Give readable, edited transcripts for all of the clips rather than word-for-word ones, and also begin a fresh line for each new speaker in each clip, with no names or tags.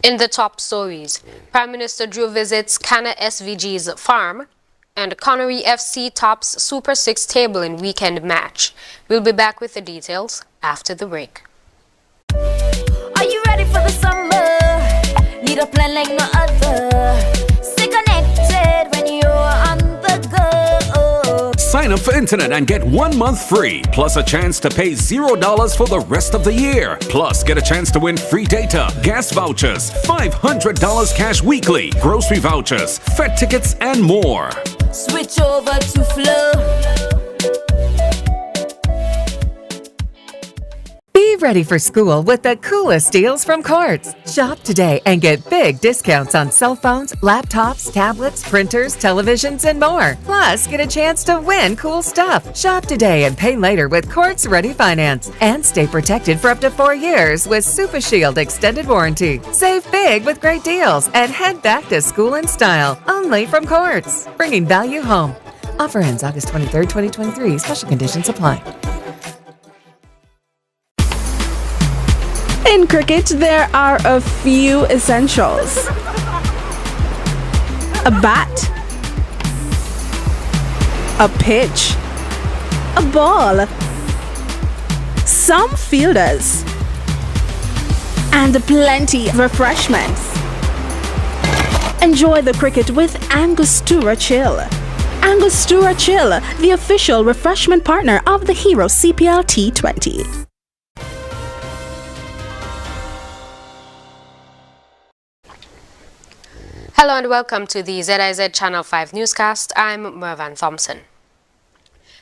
In the top stories, Prime Minister Drew visits Cannabis SVG's farm, and Connery FC tops Super 6 table in weekend match. We'll be back with the details after the break.
Are you ready for the summer? Need a plan like no other. Stay connected when you're on the go.
Sign up for internet and get 1 month free, plus a chance to pay $0 for the rest of the year. Plus, get a chance to win free data, gas vouchers, $500 cash weekly, grocery vouchers, Fed tickets, and more.
Switch over to Flow.
Be ready for school with the coolest deals from Quartz. Shop today and get big discounts on cell phones, laptops, tablets, printers, televisions, and more. Plus, get a chance to win cool stuff. Shop today and pay later with Quartz Ready Finance. And stay protected for up to 4 years with Super Shield Extended Warranty. Save big with great deals and head back to school in style. Only from Quartz. Bringing value home. Offer ends August 23rd, 2023. Special conditions apply.
In cricket, there are a few essentials. A bat, a pitch, a ball, some fielders, and plenty of refreshments. Enjoy the cricket with Angostura Chill. Angostura Chill, the official refreshment partner of the Hero CPL T20.
Hello and welcome to the ZIZ Channel 5 newscast. I'm Mervan Thompson.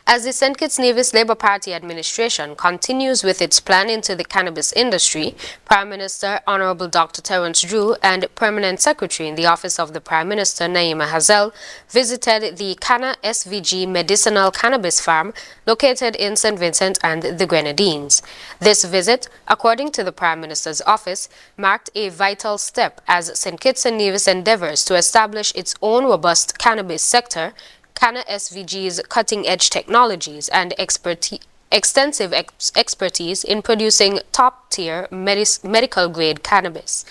As the St. Kitts Nevis Labour Party administration continues with its plan into the cannabis industry, Prime Minister Honorable Dr. Terence Drew and Permanent Secretary in the Office of the Prime Minister Naima Hazel visited the Canna SVG Medicinal Cannabis Farm located in St. Vincent and the Grenadines. This visit, according to the Prime Minister's office, marked a vital step as St. Kitts and Nevis endeavors to establish its own robust cannabis sector. Canna SVG's cutting-edge technologies and extensive expertise in producing top-tier medical-grade cannabis.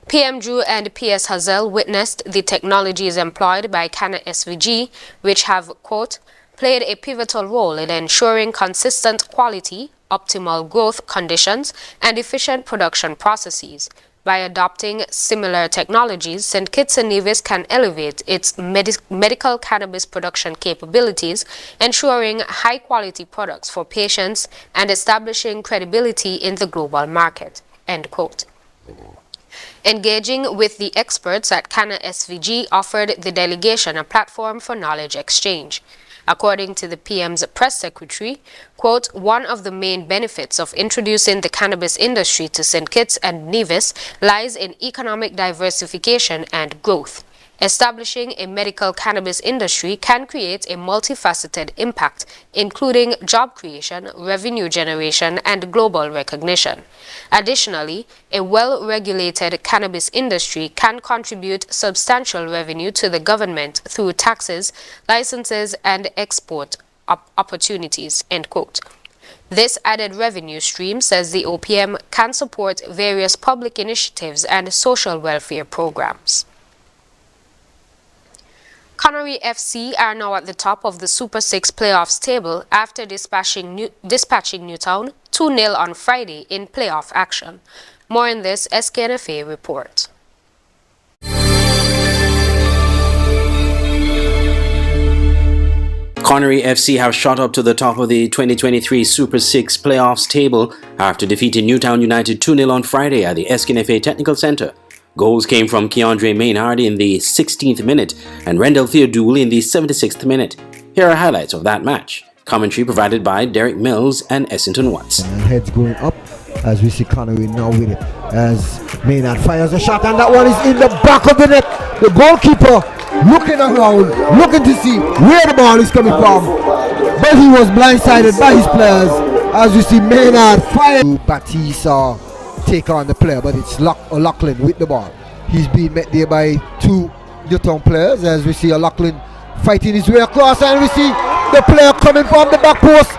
PM Drew and PS Hazel witnessed the technologies employed by Canna SVG, which have, quote, played a pivotal role in ensuring consistent quality, optimal growth conditions, and efficient production processes. By adopting similar technologies, St. Kitts and Nevis can elevate its medical cannabis production capabilities, ensuring high-quality products for patients and establishing credibility in the global market. End quote. Engaging with the experts at Canna SVG offered the delegation a platform for knowledge exchange. According to the PM's press secretary, quote, one of the main benefits of introducing the cannabis industry to St. Kitts and Nevis lies in economic diversification and growth. Establishing a medical cannabis industry can create a multifaceted impact, including job creation, revenue generation, and global recognition. Additionally, a well-regulated cannabis industry can contribute substantial revenue to the government through taxes, licenses, and export opportunities, end quote. This added revenue stream, says the OPM, can support various public initiatives and social welfare programs. Connery FC are now at the top of the Super 6 playoffs table after dispatching Newtown 2-0 on Friday in playoff action. More in this SKNFA report.
Connery FC have shot up to the top of the 2023 Super 6 playoffs table after defeating Newtown United 2-0 on Friday at the SKNFA Technical Center. Goals came from Keandre Maynard in the 16th minute and Rendell Theodule in the 76th minute. Here are highlights of that match. Commentary provided by Derek Mills and Essington Watts.
Heads going up as we see Connery now with it as Maynard fires a shot, and that one is in the back of the net. The goalkeeper looking around, looking to see where the ball is coming from, but he was blindsided by his players as we see Maynard fire. Batista take on the player, but it's O'Loughlin with the ball. He's being met there by two Newtown players as we see O'Loughlin fighting his way across, and we see the player coming from the back post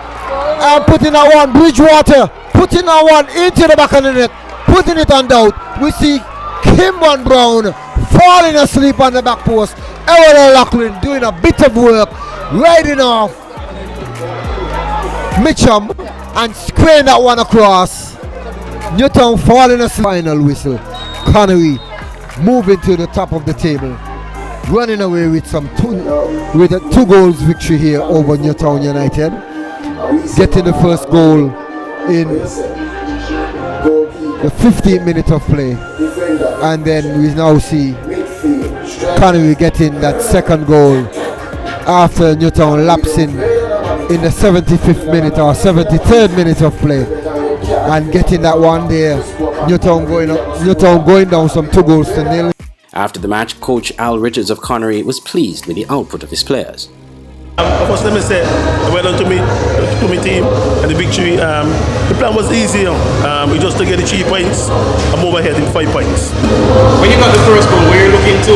and putting that one, Bridgewater, putting that one into the back of the net, putting it on doubt. We see Kimban Brown falling asleep on the back post. Ewan Lachlan doing a bit of work, riding off Mitchum and squaring that one across. Newtown falling asleep. Final whistle. Connery moving to the top of the table, running away with a 2 goals victory here over Newtown United, getting the first goal in the 15th minute of play, and then we now see Connery getting that second goal after Newtown lapsing in the 75th minute or 73rd minute of play, and getting that one there. Newtown going down some 2 goals to nil.
After the match, coach Al Richards of Connery was pleased with the output of his players.
First, let me say, well done to me team and the victory. The plan was easy. We just to get the 3 points and move ahead in 5 points.
When you got the first goal, were you looking to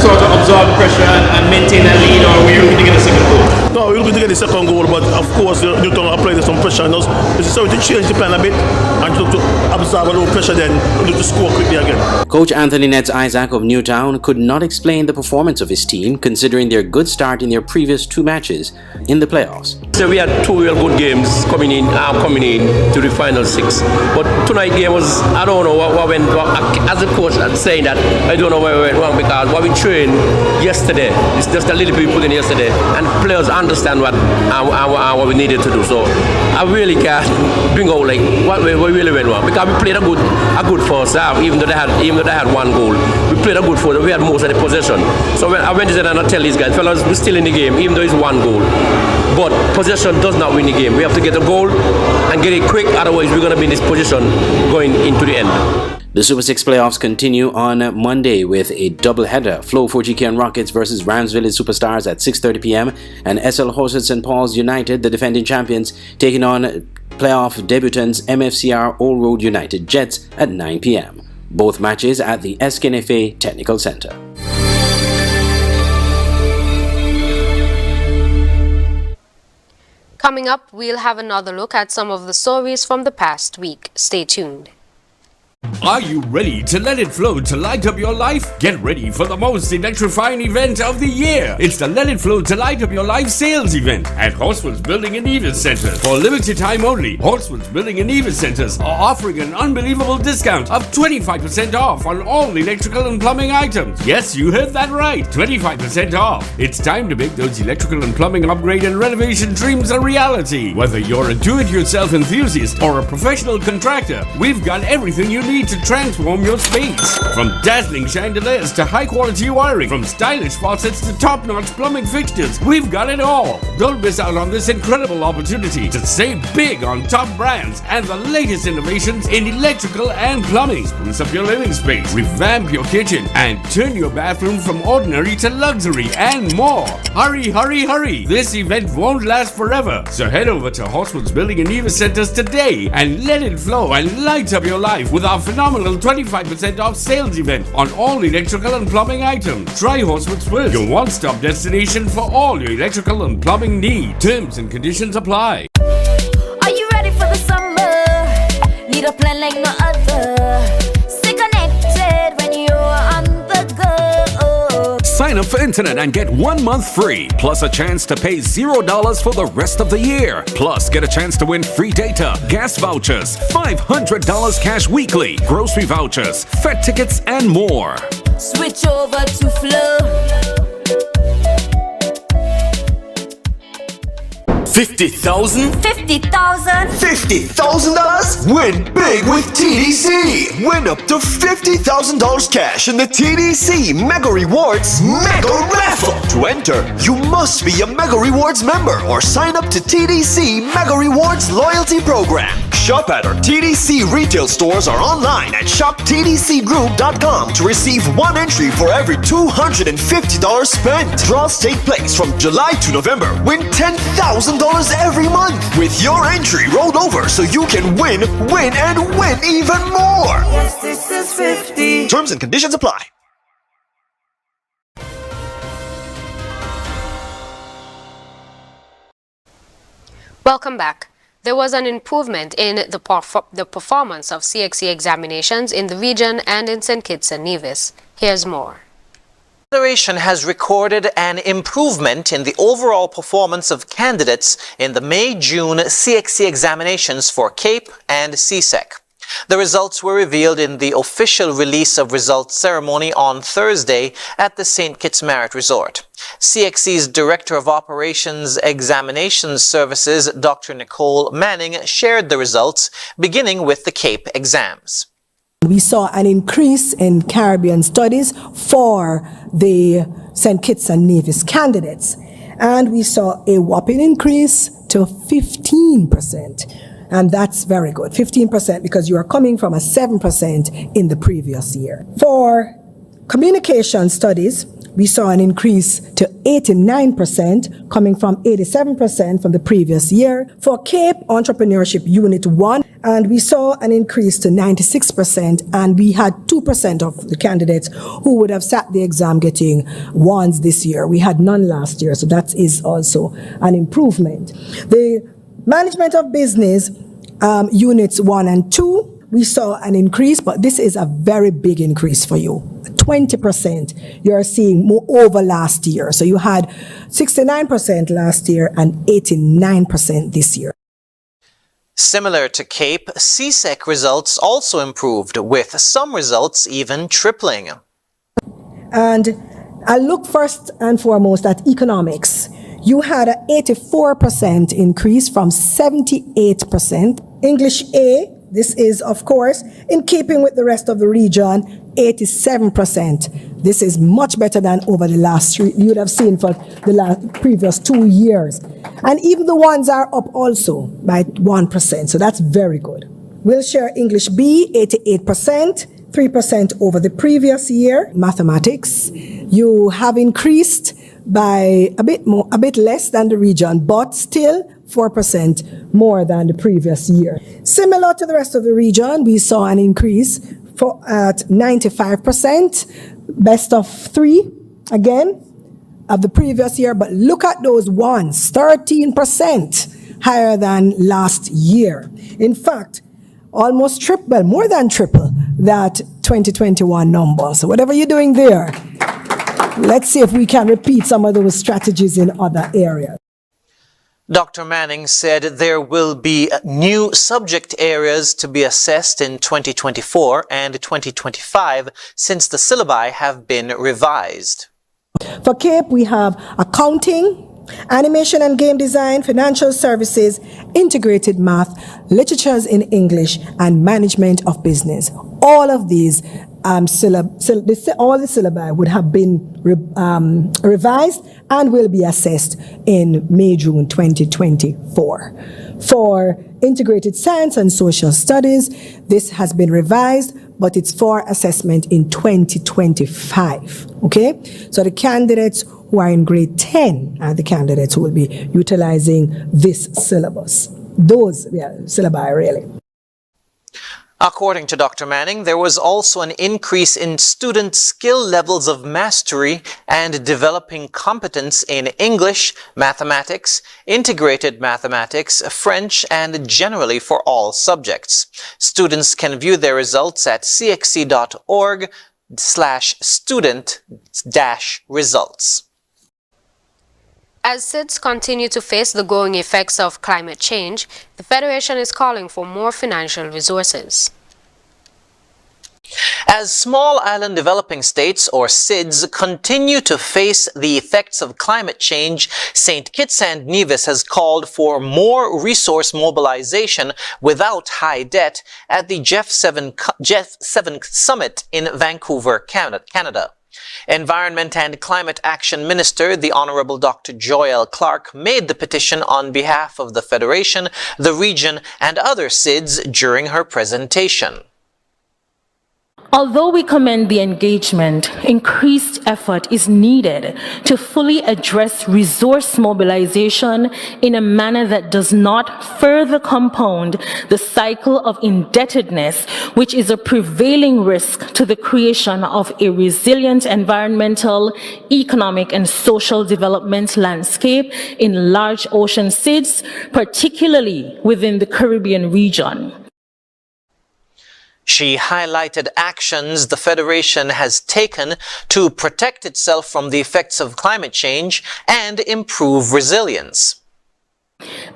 sort of absorb the pressure and maintain that lead, or were you looking to get a second goal?
No, we were looking to get the second goal, but of course, Newtown applied some pressure on us. We decided to change the plan a bit and to absorb a little pressure, then to score quickly again.
Coach Anthony Nets Isaac of Newtown could not explain the performance of his team, considering their good start in their previous 2 matches in the playoffs.
So we had 2 real good games coming in to the final 6. But tonight's game was, I don't know what went wrong. As a coach, I'm saying that I don't know where we went wrong, because what we trained yesterday is just a little bit we put in yesterday, and players understand what we needed to do. So I really can't bring out like what really went wrong, because we played a good first half, even though they had 1 goal. We played a good first. We had most of the possession. So when I went to and I tell these guys, fellas, we're still in the game, even though it's 1 goal. But possession does not win the game. We have to get a goal and get it quick, otherwise we're going to be in this position going into the end.
The Super 6 playoffs continue on Monday with a doubleheader. Flow 4GK Rockets versus Rams Village Superstars at 6:30 p.m. and SL Horses St. Paul's United, the defending champions, taking on playoff debutants MFCR Old Road United Jets at 9 p.m. Both matches at the SKNFA Technical Center.
Coming up, we'll have another look at some of the stories from the past week. Stay tuned.
Are you ready to let it flow to light up your life? Get ready for the most electrifying event of the year. It's the Let It Flow to Light Up Your Life sales event at Horsford's Building and Evis Centers. For limited time only, Horsford's Building and Evis Centers are offering an unbelievable discount of 25% off on all electrical and plumbing items. Yes, you heard that right, 25% off. It's time to make those electrical and plumbing upgrade and renovation dreams a reality. Whether you're a do-it-yourself enthusiast or a professional contractor, we've got everything you need to transform your space. From dazzling chandeliers to high-quality wiring, from stylish faucets to top-notch plumbing fixtures, we've got it all. Don't miss out on this incredible opportunity to save big on top brands and the latest innovations in electrical and plumbing. Spruce up your living space, revamp your kitchen, and turn your bathroom from ordinary to luxury and more. Hurry, hurry, hurry! This event won't last forever, so head over to Horsford's Building and Evis Centers today and let it flow and light up your life with our phenomenal 25% off sales event on all electrical and plumbing items. Try Horsford's first, your one-stop destination for all your electrical and plumbing needs. Terms and conditions apply.
Are you ready for the summer? Need a plan like no other. Stay connected when you're on the go.
Sign up for internet and get 1 month free, plus a chance to pay $0 for the rest of the year. Plus, get a chance to win free data, gas vouchers, $500 cash weekly, grocery vouchers, Fed tickets, and more.
Switch over to Flow.
50,000?
50,000?
$50,000? Win big with TDC! Win up to $50,000 cash in the TDC Mega Rewards Mega Raffle! To enter, you must be a Mega Rewards member or sign up to TDC Mega Rewards Loyalty Program. Shop at our TDC retail stores or online at shoptdcgroup.com to receive 1 entry for every $250 spent. Draws take place from July to November. Win $10,000 every month with your entry rolled over so you can win, and win even more.
Yes, this is 50.
Terms and conditions apply.
Welcome back. there was an improvement in the performance of CXC examinations in the region and in St. Kitts and Nevis. Here's more.
The Federation has recorded an improvement in the overall performance of candidates in the May-June CXC examinations for CAPE and CSEC. The results were revealed in the official release of results ceremony on Thursday at the St. Kitts Marriott Resort. CXC's Director of Operations Examinations Services, Dr. Nicole Manning, shared the results, beginning with the CAPE exams.
We saw an increase in Caribbean studies for the St. Kitts and Nevis candidates, and we saw a whopping increase to 15%. And that's very good, 15%, because you are coming from a 7% in the previous year. For communication studies, we saw an increase to 89%, coming from 87% from the previous year. For CAPE Entrepreneurship Unit 1, and we saw an increase to 96%, and we had 2% of the candidates who would have sat the exam getting ones this year. We had none last year, so that is also an improvement. The Management of Business Units 1 and 2, we saw an increase, but this is a very big increase for you. 20% you're seeing more over last year. So you had 69% last year and 89% this year.
Similar to CAPE, CSEC results also improved, with some results even tripling.
And I look first and foremost at economics. You had an 84% increase from 78%. English A, this is, of course, in keeping with the rest of the region, 87%. This is much better than over the last three, you would have seen for the previous 2 years. And even the ones are up also by 1%, so that's very good. Wilshire English B, 88%, 3% over the previous year. Mathematics, you have increased by a bit less than the region, but still 4% more than the previous year. Similar to the rest of the region, we saw an increase at 95%, best of 3 again of the previous year, but look at those ones, 13% higher than last year. In fact, almost triple, more than triple that 2021 number. So whatever you're doing there, let's see if we can repeat some of those strategies in other areas.
Dr. Manning said there will be new subject areas to be assessed in 2024 and 2025 since the syllabi have been revised.
For CAPE, we have accounting, animation and game design, financial services, integrated math, literatures in English, and management of business. All of these all the syllabi would have been revised and will be assessed in May-June 2024. For integrated science and social studies, this has been revised, but it's for assessment in 2025. Okay? So the candidates who are in grade 10 are the candidates who will be utilizing this syllabus. Those syllabi, really.
According to Dr. Manning, there was also an increase in student skill levels of mastery and developing competence in English, mathematics, integrated mathematics, French, and generally for all subjects. Students can view their results at cxc.org/student-results.
As ZIZ continue to face the growing effects of climate change, the Federation is calling for more financial resources.
As small island developing states, or SIDS, continue to face the effects of climate change, St. Kitts and Nevis has called for more resource mobilization without high debt at the G7 Summit in Vancouver, Canada. Environment and Climate Action Minister, the Honorable Dr. Joel Clark, made the petition on behalf of the Federation, the region, and other SIDS during her presentation.
Although we commend the engagement, increased effort is needed to fully address resource mobilization in a manner that does not further compound the cycle of indebtedness, which is a prevailing risk to the creation of a resilient environmental, economic, and social development landscape in large ocean ZIZs, particularly within the Caribbean region.
She highlighted actions the Federation has taken to protect itself from the effects of climate change and improve resilience.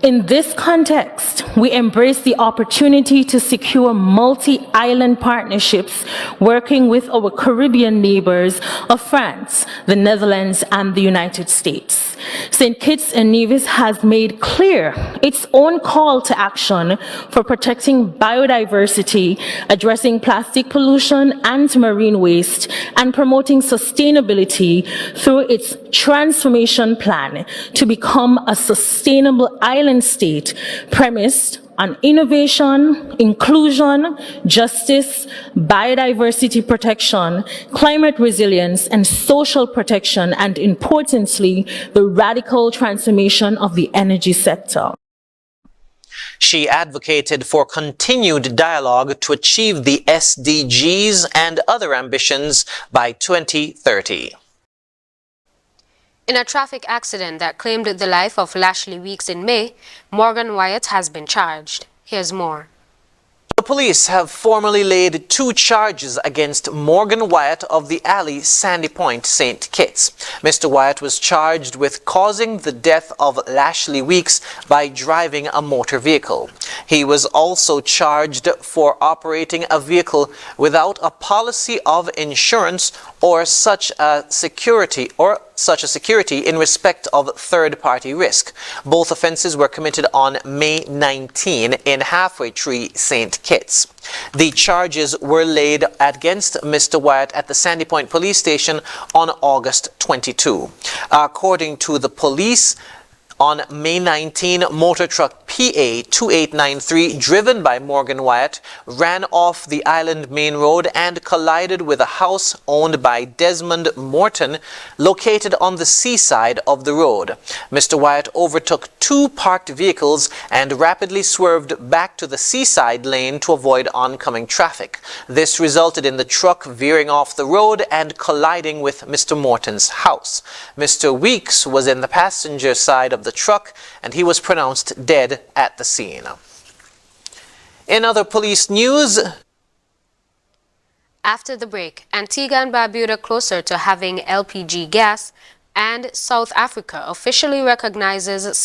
In this context, we embrace the opportunity to secure multi-island partnerships working with our Caribbean neighbors of France, the Netherlands, and the United States. St. Kitts and Nevis has made clear its own call to action for protecting biodiversity, addressing plastic pollution and marine waste, and promoting sustainability through its transformation plan to become a sustainable island state premised on innovation, inclusion, justice, biodiversity protection, climate resilience, and social protection, and importantly, the radical transformation of the energy sector.
She advocated for continued dialogue to achieve the SDGs and other ambitions by 2030.
In a traffic accident that claimed the life of Lashley Weeks in May, Morgan Wyatt has been charged. Here's more.
The police have formally laid 2 charges against Morgan Wyatt of the alley Sandy Point, St. Kitts. Mr. Wyatt was charged with causing the death of Lashley Weeks by driving a motor vehicle. He was also charged for operating a vehicle without a policy of insurance or such a security in respect of third-party risk. Both offenses were committed on May 19 in Halfway Tree, St. Kitts. The charges were laid against Mr. Wyatt at the Sandy Point Police Station on August 22. According to the police, on May 19, motor truck PA 2893, driven by Morgan Wyatt, ran off the Island Main Road and collided with a house owned by Desmond Morton, located on the seaside of the road. Mr. Wyatt overtook 2 parked vehicles and rapidly swerved back to the seaside lane to avoid oncoming traffic. This resulted in the truck veering off the road and colliding with Mr. Morton's house. Mr. Weeks was in the passenger side of the truck and he was pronounced dead at the scene. In other police news,
after the break, Antigua and Barbuda closer to having LPG gas, and South Africa officially recognizes